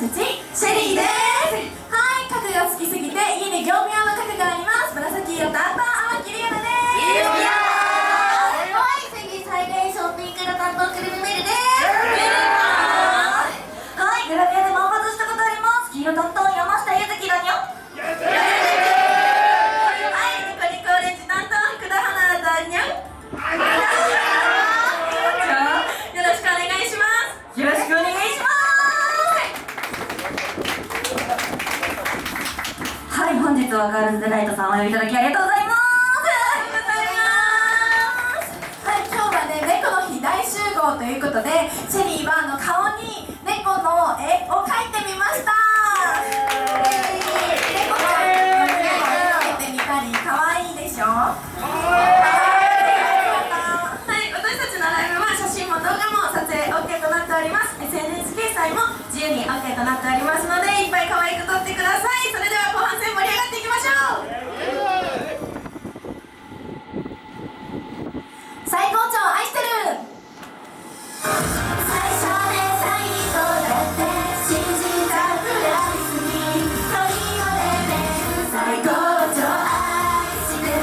私たちシェリーです。はい、家具が好きすぎて家に業務用の家具があります。紫色担当天木里奈です。はい、世紀最大ショッピングの担当くるみメルです。はい、グラビアで万発したことあります。黄色担当山下ゆずきだにょ。はい、ニコニコオレンジ担当福田花だにょ。よろしくお願いします。よろしくお願いします。はい、本日はガールズデライトさんお呼びいただきありがとうございます。はい、今日はね、猫の日大集合ということで、シェリーは顔に猫の絵を描いてみました。猫の絵を描いてみたり、可愛いでしょ。はい、私たちのライブは写真も動画も撮影 OK となっております。 SNS 掲載も自由に OK となっておりますので、いっぱい可愛く撮ってください。それでは後半戦盛り上がっていきましょう。最高潮愛してる。最初で最後だって信じたくらいすぎと言われて最高潮愛してる。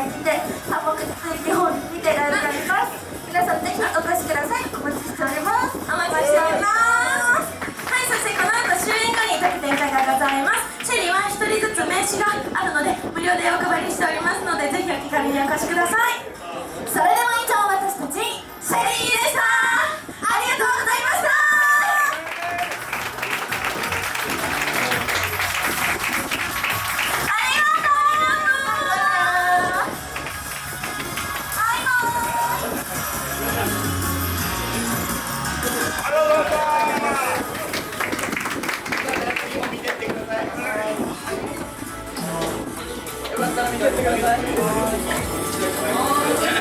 いてハンモックで背景を見てライブがあります。皆さんぜひお越しください。お待ちしております。お待ちしております。はい、そしてこの後終演後に特典会がございます。シェリーは1人ずつ名刺があるので無料でお配りしておりますので、ぜひお気軽にお越しください。それでは以上、私たちシェリーでした。ありがとうございました。よかったら見てってください。